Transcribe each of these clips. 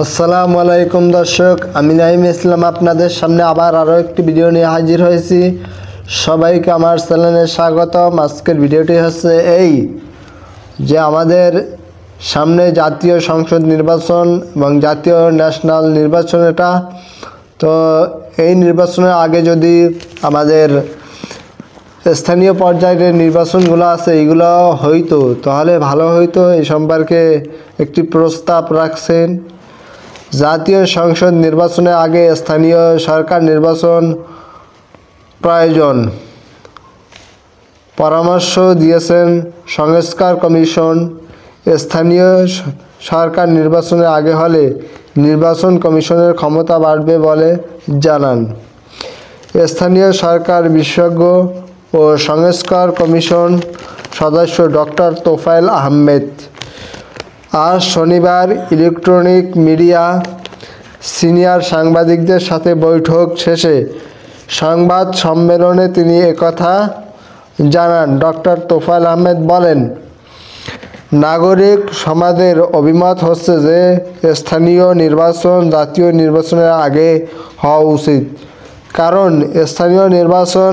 আসসালামু আলাইকুম দর্শক, আমি নাইম ইসলাম আপনাদের সামনে আবার আরও একটি ভিডিও নিয়ে হাজির হয়েছি। সবাইকে আমার চ্যানেলে স্বাগতম। আজকের ভিডিওটি হচ্ছে এই যে আমাদের সামনে জাতীয় সংসদ নির্বাচন এবং জাতীয় ন্যাশনাল নির্বাচন। এটা তো এই নির্বাচনের আগে যদি আমাদের স্থানীয় পর্যায়ের নির্বাচনগুলো আছে এইগুলো হইতো তাহলে ভালো হইতো। এই সম্পর্কে একটি প্রস্তাব রাখছেন। জাতীয় সংসদ নির্বাচনের আগে স্থানীয় সরকার নির্বাচন প্রয়োজন পরামর্শ দিয়েছেন সংস্কার কমিশন। স্থানীয় সরকার নির্বাচনের আগে হলে নির্বাচন কমিশনের ক্ষমতা বাড়বে বলে জানান স্থানীয় সরকার বিশেষজ্ঞ ও সংস্কার কমিশন সদস্য ডক্টর তোফায়েল আহমেদ। আজ শনিবার ইলেকট্রনিক মিডিয়া সিনিয়র সাংবাদিকদের সাথে বৈঠক শেষে সংবাদ সম্মেলনে তিনি একথা জানান। ডক্টর তোফায়েল আহমেদ বলেন, নাগরিক সমাজের অভিমত হচ্ছে যে স্থানীয় নির্বাচন জাতীয় নির্বাচনের আগে হওয়া উচিত, কারণ স্থানীয় নির্বাচন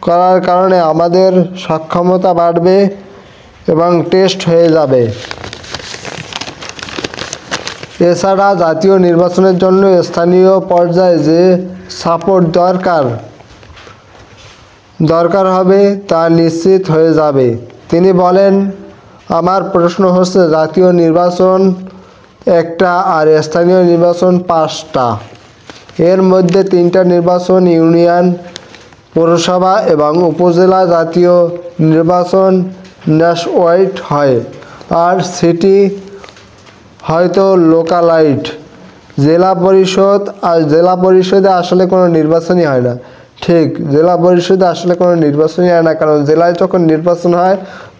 করার কারণে আমাদের সক্ষমতা বাড়বে এবং টেস্ট হয়ে যাবে। এছাড়া জাতীয় নির্বাচনের জন্য স্থানীয় পর্যায়ে যে সাপোর্ট দরকার হবে তা নিশ্চিত হয়ে যাবে। তিনি বলেন, আমার প্রশ্ন হচ্ছে জাতীয় নির্বাচন একটা আর স্থানীয় নির্বাচন 5টা। এর মধ্যে 3টা নির্বাচন ইউনিয়ন পৌরসভা এবং উপজেলা, জাতীয় নির্বাচন ন্যাশওয়াইড হয় আর সিটি হয়তো লোকালাইট। জেলা পরিষদে আসলে কোনো নির্বাচনই হয় না। ঠিক, জেলা পরিষদে আসলে কোনো নির্বাচনই হয় না, কারণ জেলায় যখন নির্বাচন হয়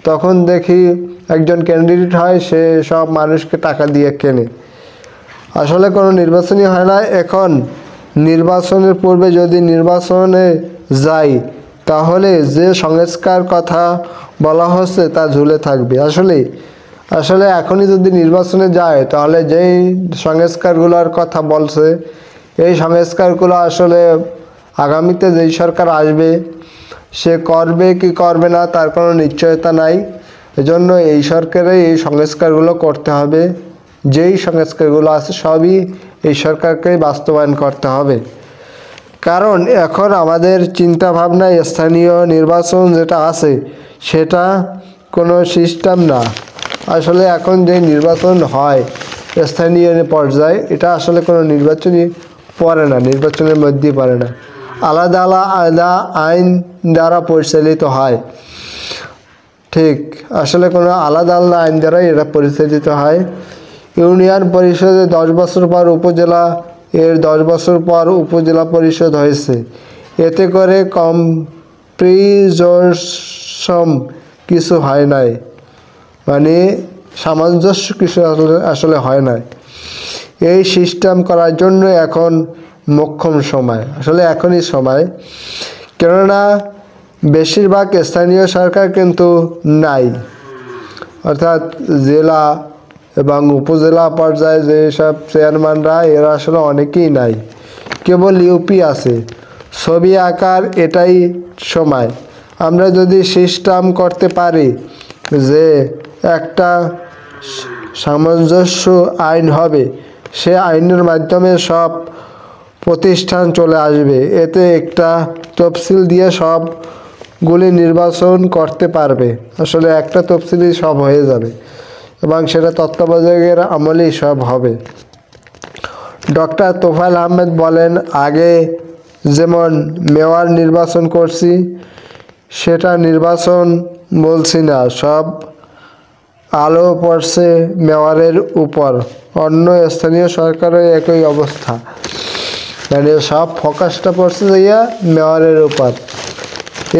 তখন দেখি একজন ক্যান্ডিডেট হয়, সে সব মানুষকে টাকা দিয়ে কেনে। আসলে কোনো নির্বাচনই হয় না। এখন নির্বাচনের পূর্বে যদি নির্বাচনে যাই তাহলে যে সংস্কার কথা বলা হচ্ছে তা ঝুলে থাকবে। আসলে এখনই যদি নির্বাচনে যায় তাহলে যেই সংস্কারগুলোর কথা বলছে এই সংস্কারগুলো আসলে আগামীতে যেই সরকার আসবে সে করবে কি করবে না তার কোনো নিশ্চয়তা নাই। এজন্য এই সরকারেই এই সংস্কারগুলো করতে হবে। যেই সংস্কারগুলো আছে সবই এই সরকারকেই বাস্তবায়ন করতে হবে, কারণ এখন আমাদের চিন্তা ভাবনায় স্থানীয় নির্বাচন যেটা আছে সেটা কোনো সিস্টেম না। আসলে এখন যে নির্বাচন হয় স্থানীয় পর্যায়ে এটা আসলে কোনো নির্বাচনই পড়ে না, নির্বাচনের মধ্যেই পড়ে না। আলাদা আলাদা আইন দ্বারা পরিচালিত হয়। ঠিক, আসলে কোনো আলাদা আলাদা আইন দ্বারাই এটা পরিচালিত হয়। ইউনিয়ন পরিষদে 10 বছর পর উপজেলা, 10 বছর পর উপজেলা পরিষদ হয়েছে। এতে করে কম্প্রিজম কিছু হয় নাই, মানে সামঞ্জস্য কিছু আসলে হয় না। এই সিস্টেম করার জন্য এখন মোক্ষম সময়, আসলে এখনই সময়। কেননা বেশিরভাগ স্থানীয় সরকার কিন্তু নাই, অর্থাৎ জেলা এবং উপজেলা পর্যায়ে যেসব চেয়ারম্যানরা এরা আসলে অনেকেই নাই, কেবল ইউপি আছে। ছবি আঁকার এটাই সময়। আমরা যদি সিস্টেম করতে পারি যে একটা সামঞ্জস্য আইন হবে, সে আইনের মাধ্যমে সব প্রতিষ্ঠান চলে আসবে। এতে একটা তফসিল দিয়ে সবগুলি নির্বাচন করতে পারবে। আসলে একটা তফসিলই সব হয়ে যাবে এবং সেটা তত্ত্বাবধায়কের আমলেই সব হবে। ডক্টর তোফায়েল আহমেদ বলেন, আগে যেমন মেয়র নির্বাচন করছি সেটা নির্বাচন বলছি না, সব আলো পড়ছে মেয়রের উপর। অন্য স্থানীয় সরকারও একই অবস্থা, মানে সব ফোকাসটা পড়ছে যাইয়া মেয়রের উপর।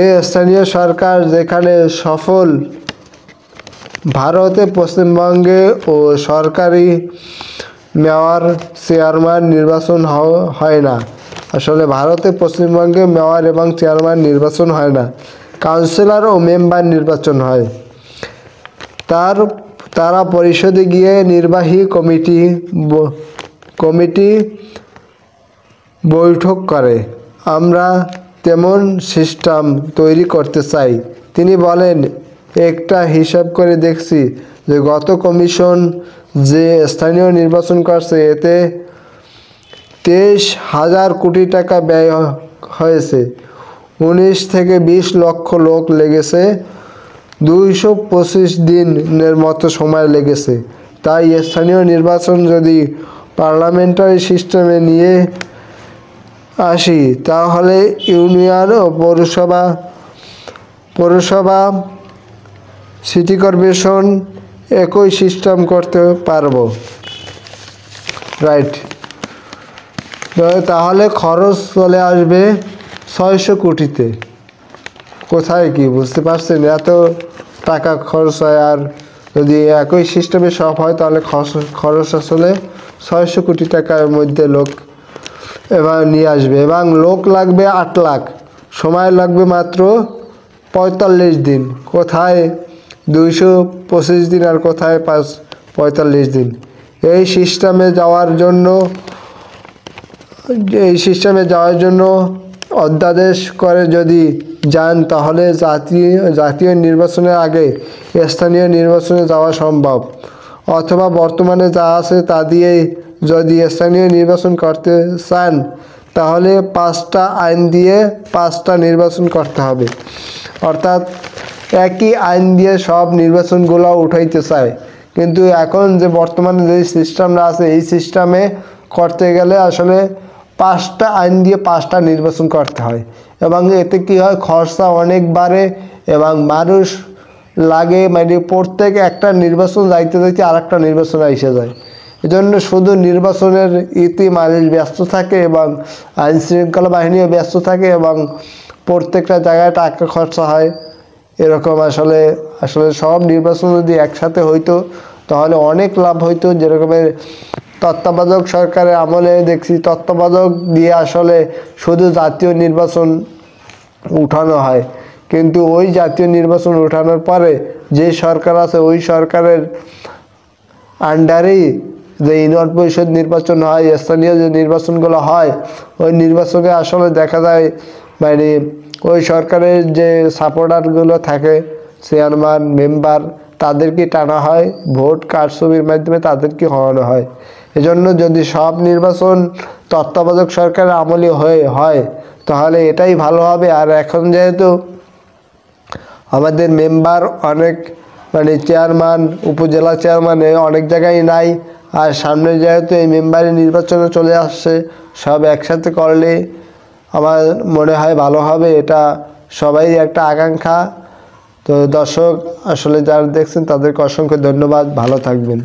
এই স্থানীয় সরকার যেখানে সফল, ভারতে পশ্চিমবঙ্গে ও সরকারি মেয়র চেয়ারম্যান নির্বাচন হয় না। আসলে ভারতে পশ্চিমবঙ্গে মেয়র এবং চেয়ারম্যান নির্বাচন হয় না, কাউন্সিলর ও মেম্বার নির্বাচন হয়। তারা পরিষদে গিয়ে নির্বাহী কমিটি কমিটি বৈঠক করে। আমরা তেমন সিস্টেম তৈরি করতে চাই। তিনি বলেন, একটা হিসাব করে দেখছি যে গত কমিশন যে স্থানীয় নির্বাচন করছে এতে 23,000 কোটি টাকা ব্যয় হয়েছে। 19 থেকে 20 লক্ষ লোক লেগেছে। 225 দিনের মতো সময় লেগেছে। তাই স্থানীয় নির্বাচন যদি পার্লামেন্টারি সিস্টেমে নিয়ে আসি তাহলে ইউনিয়ন ও পৌরসভা সিটি কর্পোরেশন একই সিস্টেম করতে পারবো। রাইট। তাহলে খরচ চলে আসবে 600 কোটিতে। কোথায় কি বুঝতে পারছেন? এত টাকা খরচ হয়, আর যদি একই সিস্টেমে সব হয় তাহলে খরচ আসলে 600 কোটি টাকার মধ্যে লোক এবার নিয়ে আসবে, এবং লোক লাগবে 8 লাখ, সময় লাগবে মাত্র 45 দিন। কোথায় 225 দিন আর কোথায় 45 দিন। এই সিস্টেমে যাওয়ার জন্য অধ্যাদেশ করে যদি যান তাহলে জাতীয় নির্বাচনের আগে স্থানীয় নির্বাচনে যাওয়া সম্ভব, অথবা বর্তমানে যা আছে তা দিয়েই যদি স্থানীয় নির্বাচন করতে চান তাহলে 5টা আইন দিয়ে 5টা নির্বাচন করতে হবে। অর্থাৎ একই আইন দিয়ে সব নির্বাচনগুলো উঠাইতে চায়, কিন্তু এখন যে বর্তমানে যে সিস্টেমটা আছে এই সিস্টেমে করতে গেলে আসলে 5টা আইন দিয়ে 5টা নির্বাচন করতে হয়, এবং এতে কি হয়, খরচা অনেক বাড়ে এবং মানুষ লাগে, মানে প্রত্যেক একটা নির্বাচন যাইতে আর একটা নির্বাচন এসে যায়। এজন্য শুধু নির্বাচনের মানুষ ব্যস্ত থাকে এবং আইন শৃঙ্খলা বাহিনীও ব্যস্ত থাকে এবং প্রত্যেকটা জায়গায় টাকা খরচা হয়। এরকম আসলে সব নির্বাচন যদি একসাথে হইতো তাহলে অনেক লাভ হইতো। যেরকমের তত্ত্বাবধায়ক সরকারের আমলে দেখছি তত্ত্বাবধায়ক দিয়ে আসলে শুধু জাতীয় নির্বাচন উঠানো হয়, কিন্তু ওই জাতীয় নির্বাচন উঠানোর পরে যে সরকার আছে ওই সরকারের আন্ডারেই যে ইউনিয়ন পরিষদ নির্বাচন হয়, স্থানীয় যে নির্বাচনগুলো হয়, ওই নির্বাচনে আসলে দেখা যায় মানে ওই সরকারের যে সাপোর্টারগুলো থাকে, চেয়ারম্যান মেম্বার, তাদেরকে টানা হয়, ভোট কারচুপির মাধ্যমে তাদেরকে হওয়ানো হয়। এজন্য যদি সব নির্বাচন তত্ত্বাবধায়ক সরকারের আমলে হয় তাহলে এটাই ভালো হবে। আর এখন যেহেতু আমাদের মেম্বার অনেক, মানে চেয়ারম্যান, উপজেলা চেয়ারম্যান অনেক জায়গায় নাই, আর সামনে যেহেতু এই মেম্বারের নির্বাচনে চলে আসছে, সব একসাথে করলে আমার মনে হয় ভালো হবে। এটা সবাই একটা আকাঙ্ক্ষা। তো দর্শক আসলে যারা দেখছেন তাদেরকে অসংখ্য ধন্যবাদ। ভালো থাকবেন।